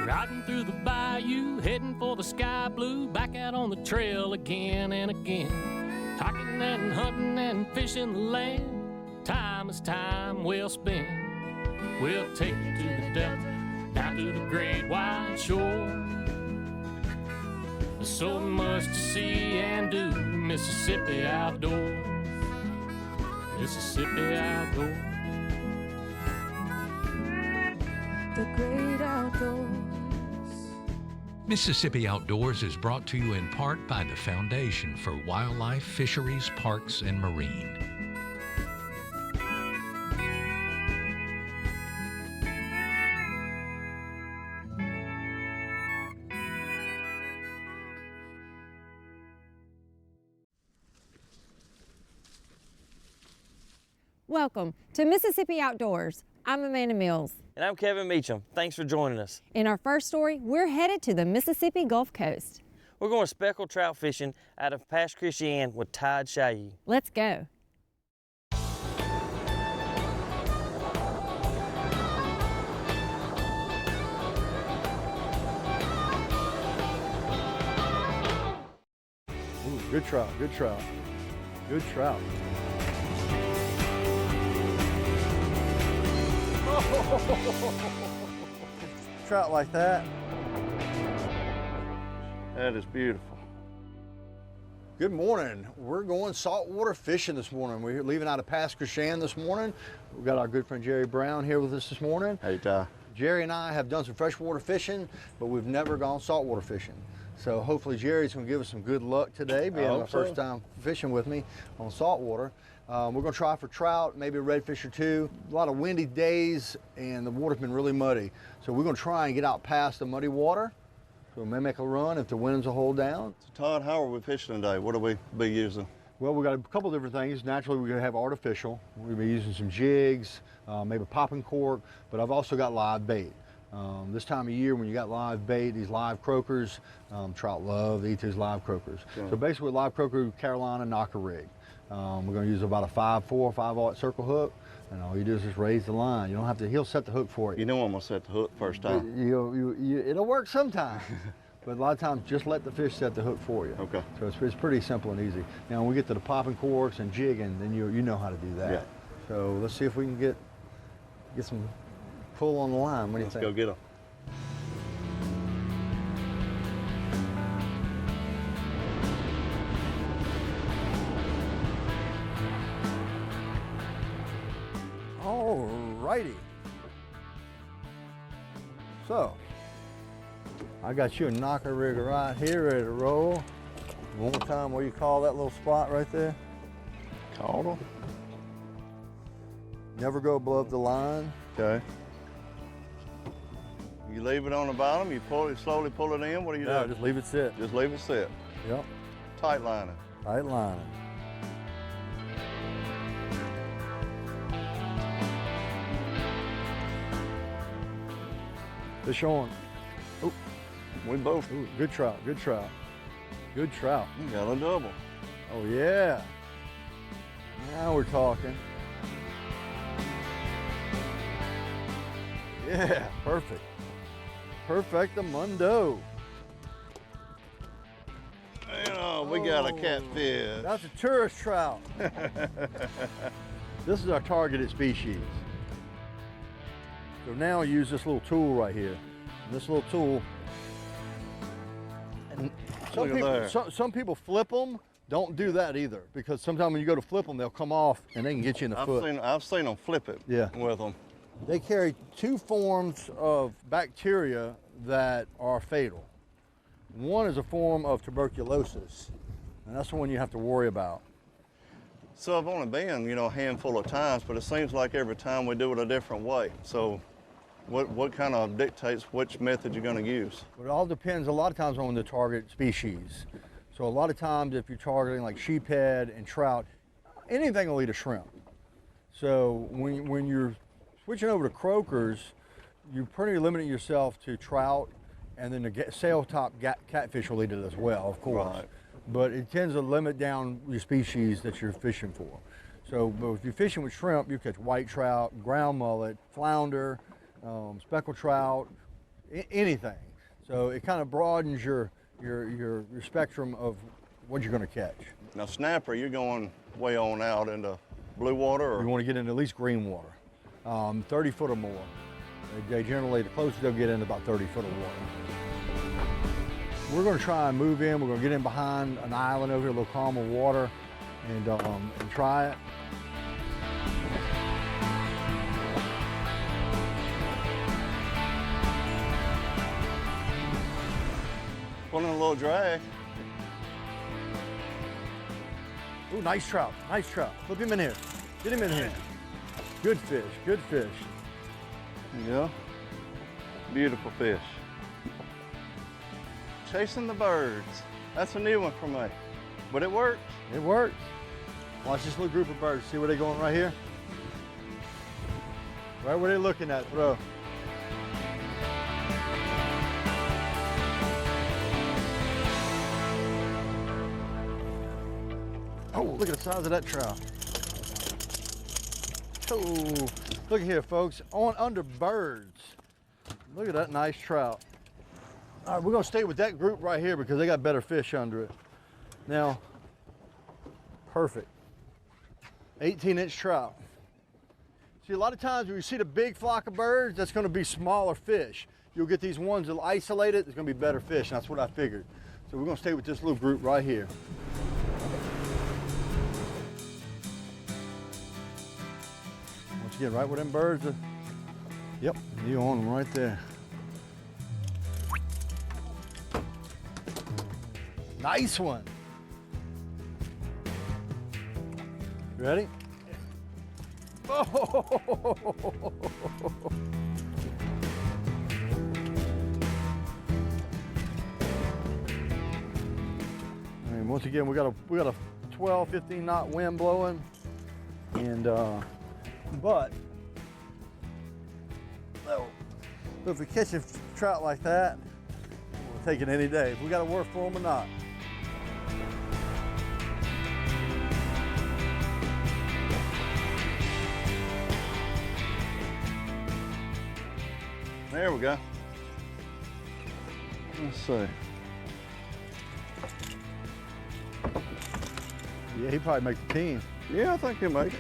Riding through the bayou, heading for the sky blue, back out on the trail again and again. Hiking and hunting and fishing the land, time is time well spent. We'll take you to the delta, down to the great wide shore. There's so much to see and do, Mississippi outdoors. Mississippi outdoors. The great outdoors. Mississippi Outdoors is brought to you in part by the Foundation for Wildlife, Fisheries, Parks, and Marine. Welcome to Mississippi Outdoors. I'm Amanda Mills. And I'm Kevin Meacham. Thanks for joining us. In our first story, we're headed to the Mississippi Gulf Coast. We're going speckled trout fishing out of Pass Christian with Tide Chailly. Let's go. Ooh, good trout, good trout, good trout. Trout like that. That is beautiful. Good morning. We're going saltwater fishing this morning. We're leaving out of Pass Christian this morning. We've got our good friend Jerry Brown here with us this morning. Hey, Ty. Jerry and I have done some freshwater fishing, but we've never gone saltwater fishing. So hopefully Jerry's going to give us some good luck today, being our first time fishing with me on saltwater. We're going to try for trout, maybe a redfish or two. A lot of windy days and the water's been really muddy. So we're going to try and get out past the muddy water. So we may make a run if the winds will hold down. So Todd, how are we fishing today? What do we be using? Well, we've got a couple different things. Naturally, we're going to have artificial. We'll be using some jigs, maybe popping cork, but I've also got live bait. This time of year when you got live bait, these live croakers, trout love to eat these live croakers. Yeah. So basically with live croaker, Carolina knocker rig. We're going to use about a 5.4, 5/0 circle hook, and all you do is just raise the line. You don't have to, he'll set the hook for you. You know I'm going to set the hook first time. It'll work sometimes, but a lot of times just let the fish set the hook for you. Okay. So it's pretty simple and easy. Now when we get to the popping corks and jigging, then you know how to do that. Yeah. So let's see if we can get some pull on the line. What do you think? Let's go get them. Alrighty. So, I got you a knocker rig right here ready to roll. One more time, what do you call that little spot right there? Caudal. Never go above the line. Okay. You leave it on the bottom, you slowly pull it in, what do you do? Just leave it sit. Just leave it sit. Yep. Tight lining. Tight lining. Fish on. Oh, We both. ooh, good trout, good trout. Good trout. You got a double. Oh yeah. Now we're talking. Yeah, perfect. Perfectamundo. And we got a catfish. That's a tourist trout. This is our targeted species. So now I use this little tool right here. And this little tool. And some people flip them. Don't do that either, because sometimes when you go to flip them, they'll come off and they can get you in the foot. I've seen them flip it with them. They carry two forms of bacteria that are fatal. One is a form of tuberculosis, and that's the one you have to worry about. So I've only been, a handful of times, but it seems like every time we do it a different way. So what kind of dictates which method you're going to use? Well, it all depends a lot of times on the target species. So a lot of times if you're targeting like sheephead and trout, anything will eat a shrimp. So when you're switching over to croakers, you're pretty limiting yourself to trout, and then the sail-top catfish will eat it as well, of course. Right. But it tends to limit down your species that you're fishing for. So but if you're fishing with shrimp, you catch white trout, ground mullet, flounder, speckled trout, anything. So it kind of broadens your spectrum of what you're going to catch. Now snapper, you're going way on out into blue water, or You want to get into at least green water, 30 foot or more. They generally, the closest they'll get into about 30 foot of water. We're going to try and move in. We're going to get in behind an island over here, a little calmer water, and try it. pulling a little drag. Ooh, nice trout, nice trout. Flip him in here. Get him in here. Good fish, good fish. Yeah, beautiful fish. Chasing the birds. That's a new one for me, but it works. It works. Watch this little group of birds. See where they're going right here? Right where they're looking at, throw. Oh, look at the size of that trout. Oh, look at here, folks. On under birds. Look at that nice trout. All right, we're gonna stay with that group right here because they got better fish under it. Now, perfect. 18-inch trout. See, a lot of times when you see the big flock of birds, that's gonna be smaller fish. You'll get these ones that are isolated, there's gonna be better fish, and that's what I figured. So we're gonna stay with this little group right here. Once again, right where them birds are. Yep, you on them right there. Nice one. You ready? Oh! And once again, we got a 12, 15 knot wind blowing, and but if we catch a trout like that, we'll take it any day. If we got to work for them or not. There we go. Let's see. Yeah, he'd probably make the team. Yeah, I think he'll make it.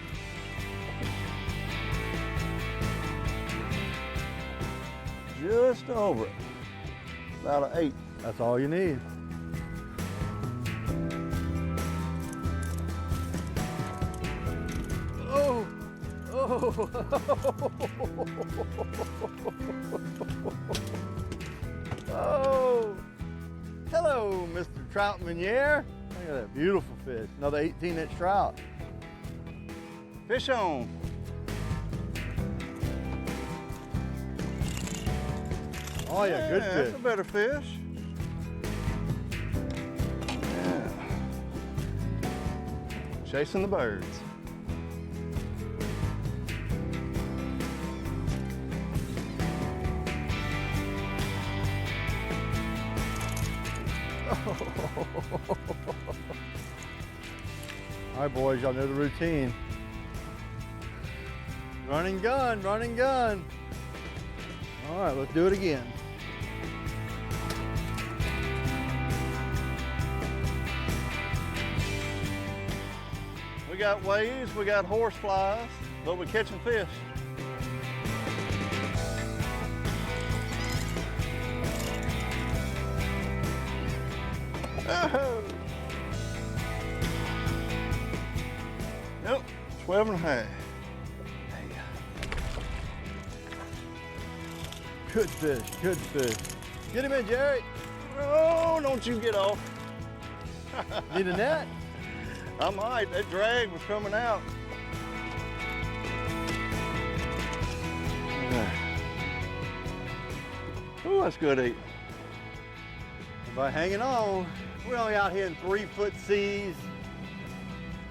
Just over it. About an 8. That's all you need. Oh! Oh! Oh! Hello, Mr. Trout Meunier. Look at that beautiful fish. Another 18-inch trout. Fish on. Oh yeah, good fish. That's a better fish. Yeah. Chasing the birds. All right, boys, y'all know the routine. Run and gun, run and gun. All right, let's do it again. We got waves, we got horse flies, but we're catching fish. Oh. Yep, 12 and a half. Good fish, good fish. Get him in, Jerry. Oh, don't you get off. Need a net? I might, that drag was coming out. Oh, that's good eating. By hanging on, we're only out here in 3-foot seas,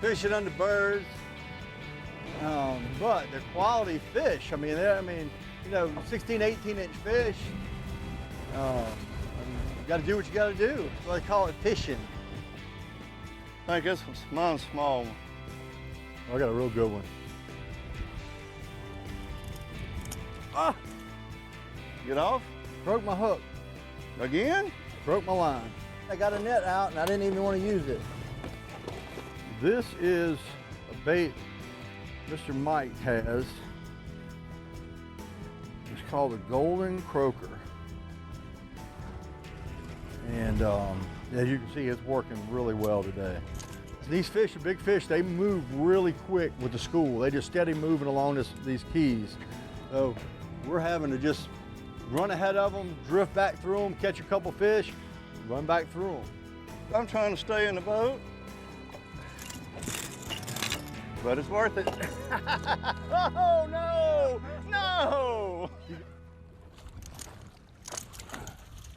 fishing under birds. But they're quality fish. I mean, you know, 16, 18-inch fish. You got to do what you got to do. That's why they call it fishing. I think this one's mine's small one. Oh, I got a real good one. Ah! Get off? Broke my hook. Again? Broke my line. I got a net out and I didn't even want to use it. This is a bait Mr. Mike has. It's called a golden croaker. And as you can see, it's working really well today. These fish are big fish. They move really quick with the school. They just steady moving along these keys. So we're having to just run ahead of them, drift back through them, catch a couple fish, run back through them. I'm trying to stay in the boat, but it's worth it. Oh, no, no!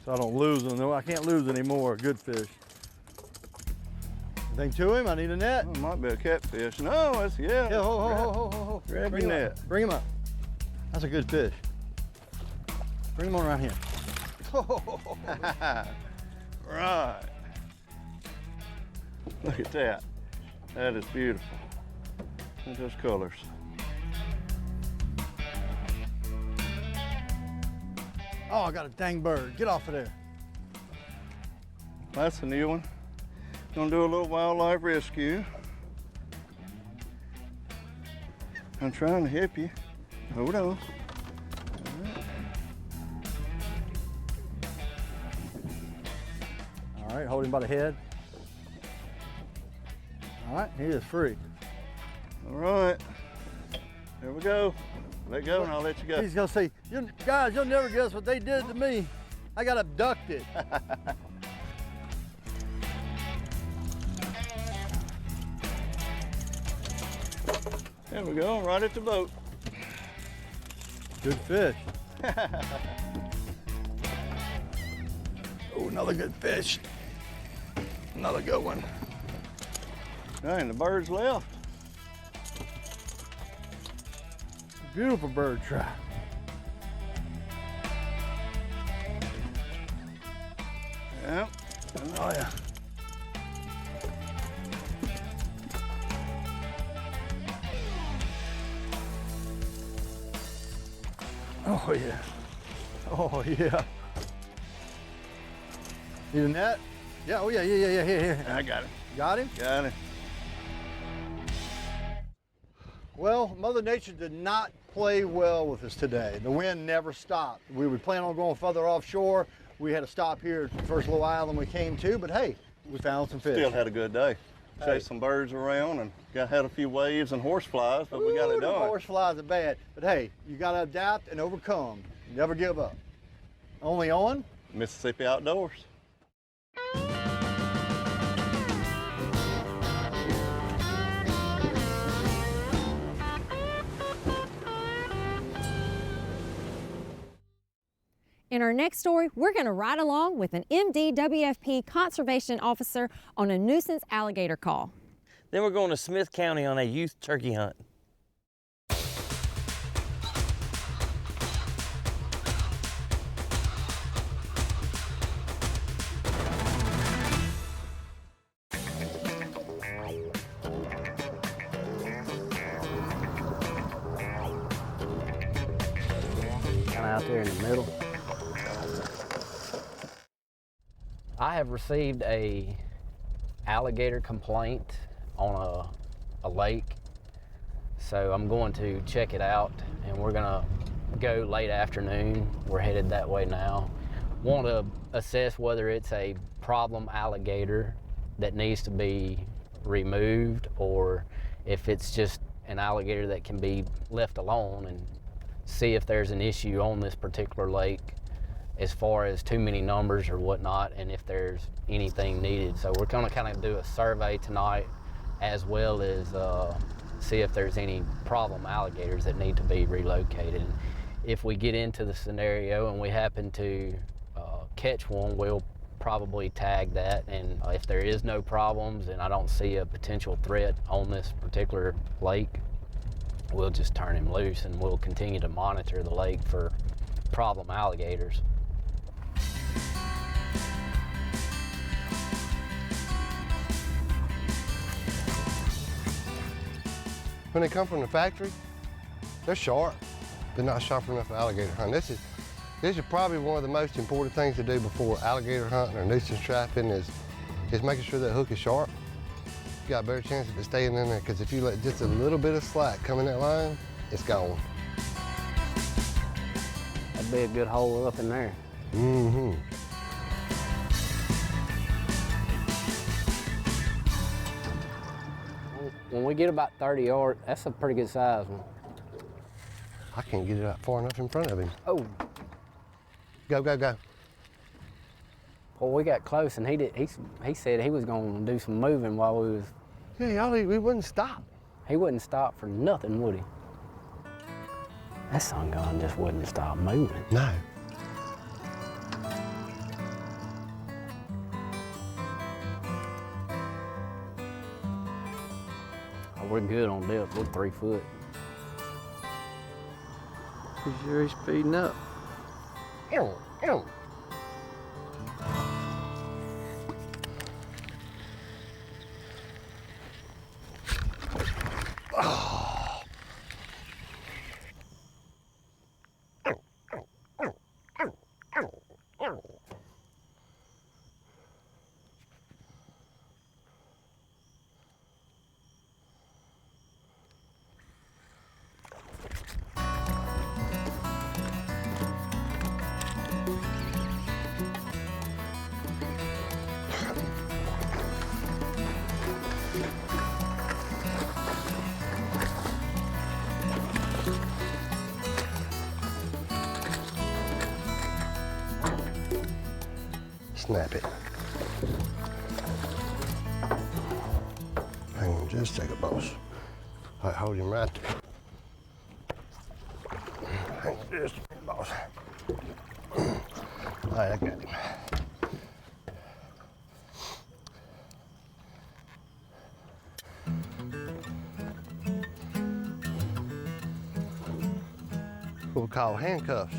So I don't lose them. No, I can't lose any more. Good fish. Anything to him? I need a net. Oh, it might be a catfish. No, it's, yeah. Yeah, ho. Grab Bring your him net. up. Bring him up. That's a good fish. Bring him on around here. Right. Look at that. That is beautiful. Look at those colors. Oh, I got a dang bird. Get off of there. That's a new one. Gonna do a little wildlife rescue. I'm trying to help you. Hold on. All right, hold him by the head. All right, he is free. All right. There we go. Let go and I'll let you go. He's gonna say, guys, you'll never guess what they did to me. I got abducted. There we go, right at the boat. Good fish. Oh, another good fish. Another good one. And the birds left. Beautiful bird trap. Yep. Oh yeah. Oh yeah. Oh yeah. Need a net? Yeah, oh yeah, here. I got it. Got him? Got it. Well, Mother Nature did not play well with us today. The wind never stopped. We would plan on going further offshore. We had to stop here at the first little island we came to, but hey, we found some fish. Still had a good day. Chased some birds around and had a few waves and horseflies, but we got it The done. horseflies are bad, but hey, you gotta adapt and overcome. Never give up. Only on Mississippi Outdoors. In our next story, we're going to ride along with an MDWFP conservation officer on a nuisance alligator call. Then we're going to Smith County on a youth turkey hunt. Kind of out there in the middle. I have received a alligator complaint on a lake, so I'm going to check it out, and we're gonna go late afternoon. We're headed that way now. Want to assess whether it's a problem alligator that needs to be removed, or if it's just an alligator that can be left alone, and see if there's an issue on this particular lake as far as too many numbers or whatnot, and if there's anything needed. So we're gonna kind of do a survey tonight, as well as see if there's any problem alligators that need to be relocated. And if we get into the scenario and we happen to catch one, we'll probably tag that, and if there is no problems and I don't see a potential threat on this particular lake, we'll just turn him loose, and we'll continue to monitor the lake for problem alligators. When they come from the factory, they're sharp. They're not sharp enough for alligator hunt. This is probably one of the most important things to do before alligator hunting or nuisance trapping is making sure that hook is sharp. You got a better chance of it staying in there, because if you let just a little bit of slack come in that line, it's gone. That'd be a good hole up in there. Mm-hmm. When we get about 30 yards, that's a pretty good size one. I can't get it out far enough in front of him. Oh. Go, go, go. Well, we got close, and he said he was gonna do some moving while we was. Yeah, we wouldn't stop. He wouldn't stop for nothing, would he? That sun gun just wouldn't stop moving. No. Oh, we're good on depth. We're 3 foot. You sure he's speeding up? Ew, ew. Snap it. Hang on just a second, boss. All right, hold him right there. Hang on just a second, boss. All right, I got him. What we call handcuffs.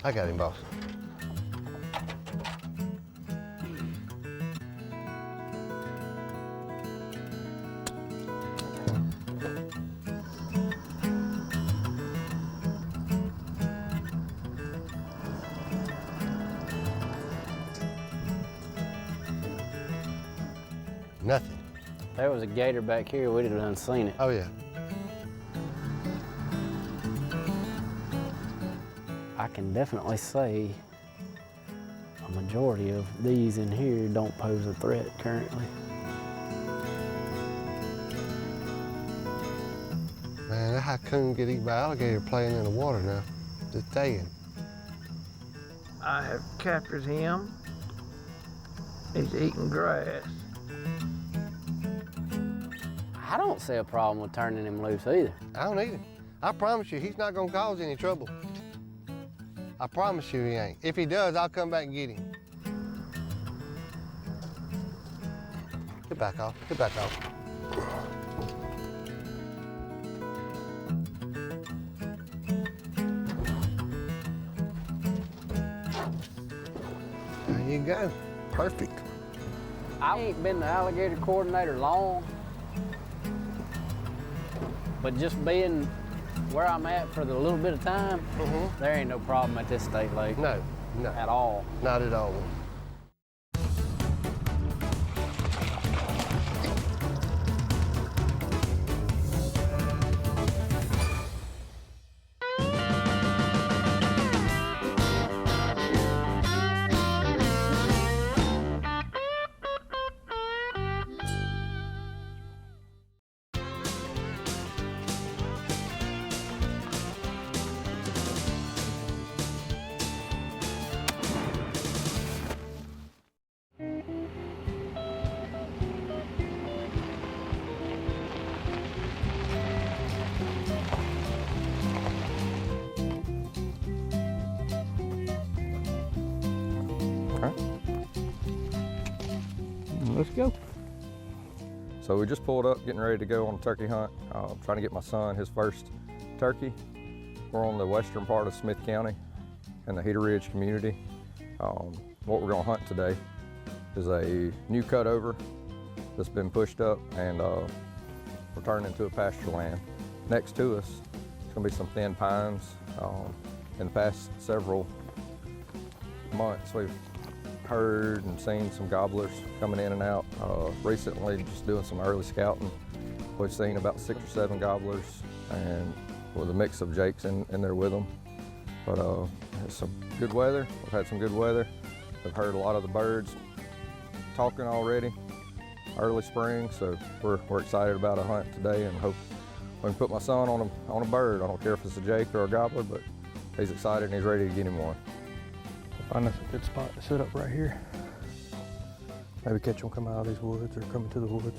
I got him, boss. Nothing. If there was a gator back here, we'd have done seen it. Oh, yeah. I can definitely say a majority of these in here don't pose a threat currently. Man, that raccoon get eaten by alligator playing in the water now. Just saying. I have captured him. He's eating grass. I don't see a problem with turning him loose either. I don't either. I promise you, he's not gonna cause any trouble. I promise you he ain't. If he does, I'll come back and get him. Get back off, get back off. There you go, perfect. I ain't been the alligator coordinator long, but just being where I'm at for the little bit of time, there ain't no problem at this state lake. No, no. At all. Not at all. Let's go. So we just pulled up, getting ready to go on a turkey hunt. Trying to get my son his first turkey. We're on the western part of Smith County in the Heater Ridge community. What we're gonna hunt today is a new cutover that's been pushed up and we're turning into a pasture land. Next to us, it's gonna be some thin pines. In the past several months, we've heard and seen some gobblers coming in and out. Recently, just doing some early scouting, we've seen about 6 or 7 gobblers, and with a mix of jakes in there with them. But it's some good weather. We've had some good weather. We've heard a lot of the birds talking already. Early spring, so we're excited about a hunt today, and hope I can put my son on a bird. I don't care if it's a jake or a gobbler, but he's excited and he's ready to get him one. Find us a good spot to sit up right here. Maybe catch them come out of these woods or come into the woods.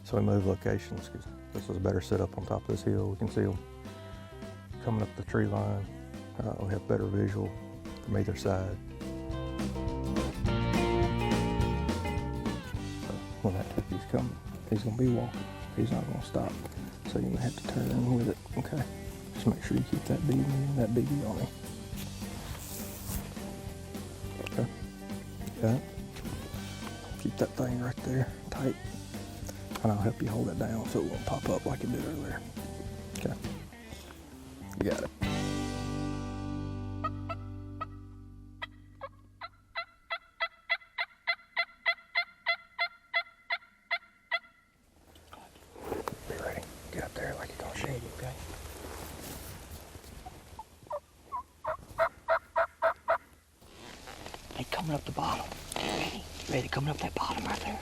So we moved locations because this is a better setup on top of this hill. We can see them coming up the tree line. We have better visual from either side. So when that turkey's coming, he's gonna be walking. He's not gonna stop. So you're gonna have to turn with it, okay? Just make sure you keep that BB and that BB on him. Okay, got it? Keep that thing right there, tight. And I'll help you hold it down so it won't pop up like it did earlier. Okay, you got it. Be ready, get up there like you're gonna shade you, okay? Hey, coming up the bottom. Ready? Ready, coming up that bottom right there.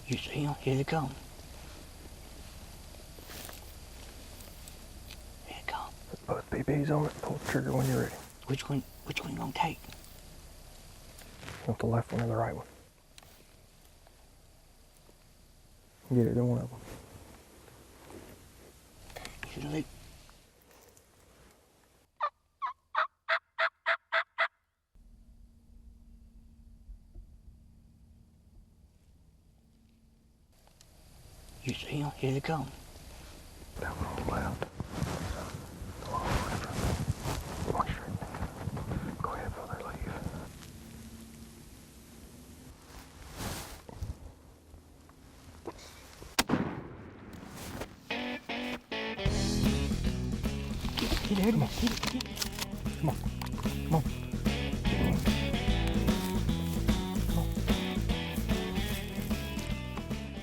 You see them? Here they come. Here they come. Put both BBs on it, pull the trigger when you're ready. Which one you gonna take? You want the left one or the right one? Get either one of them. You should leave. You see them? Here they come. That one on the left. The long one. Walk straight. Go ahead, brother, leave. Get there, get it. Come on. Come on.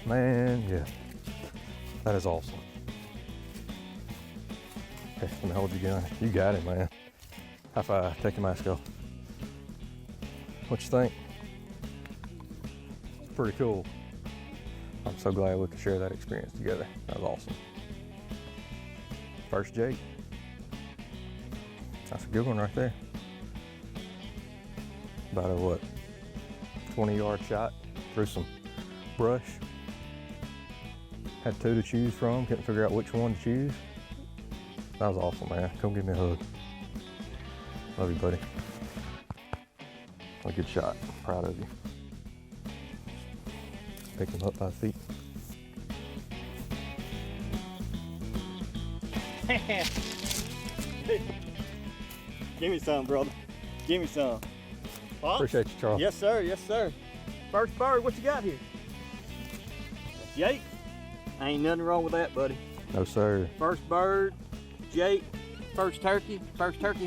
Man, yeah. That is awesome. Okay, let me hold your gun. You got it, man. High five. Take your mask off. What you think? It's pretty cool. I'm so glad we could share that experience together. That was awesome. First jake. That's a good one right there. About a what? 20-yard shot through some brush. Had 2 to choose from, couldn't figure out which one to choose. That was awesome, man. Come give me a hug. Love you, buddy. A good shot. Proud of you. Pick him up by the feet. Give me some, brother. Give me some. Huh? Appreciate you, Charles. Yes, sir. Yes, sir. First bird, what you got here? Jake. Ain't nothing wrong with that, buddy. No, sir. First bird, Jake, first turkey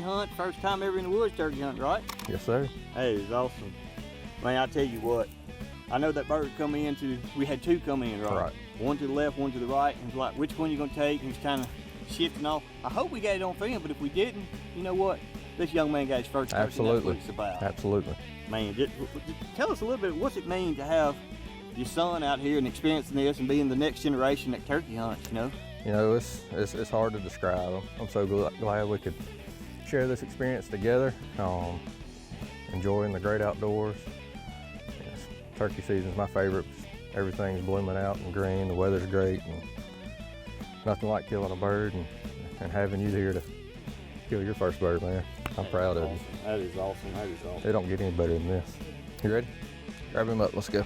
hunt, first time ever in the woods turkey hunt, right? Yes, sir. Hey, it's awesome. Man, I tell you what, I know that bird come in we had 2 come in, right? Right. One to the left, one to the right, and it's like, which one you gonna take? And he's kind of shifting off. I hope we got it on film, but if we didn't, you know what? This young man got his first turkey. Absolutely. That's what it's about. Absolutely. Man, just tell us a little bit, what's it mean to have your son out here and experiencing this and being the next generation that turkey hunts, you know? You know, it's hard to describe. I'm so glad we could share this experience together. Enjoying the great outdoors. Yes, turkey season's my favorite. Everything's blooming out and green, the weather's great, and nothing like killing a bird and having you here to kill your first bird, man. I'm proud of you. That is awesome, that is awesome. It don't get any better than this. You ready? Grab him up, let's go.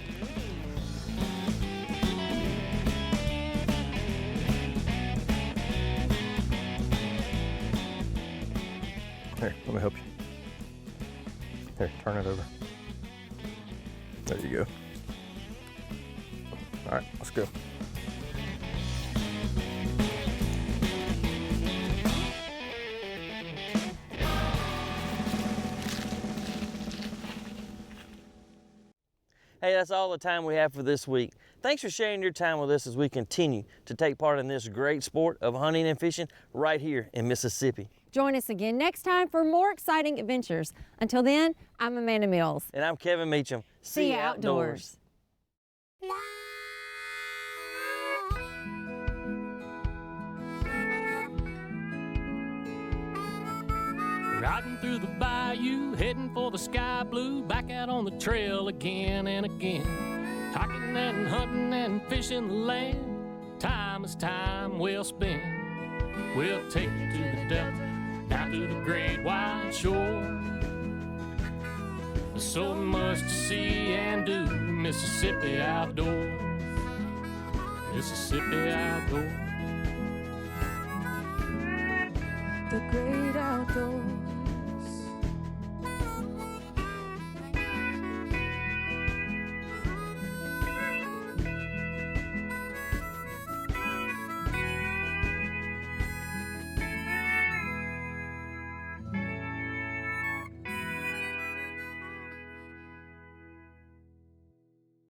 Here, let me help you. Here, turn it over. There you go. All right, let's go. Hey, that's all the time we have for this week. Thanks for sharing your time with us as we continue to take part in this great sport of hunting and fishing right here in Mississippi. Join us again next time for more exciting adventures. Until then, I'm Amanda Mills. And I'm Kevin Meacham. See you outdoors. Riding through the bayou, heading for the sky blue, back out on the trail again and again. Hiking and hunting and fishing the land, time is time well spent. We'll take you to the delta, down to the great wide shore. There's so much to see and do, Mississippi outdoors. Mississippi outdoors. The great outdoors.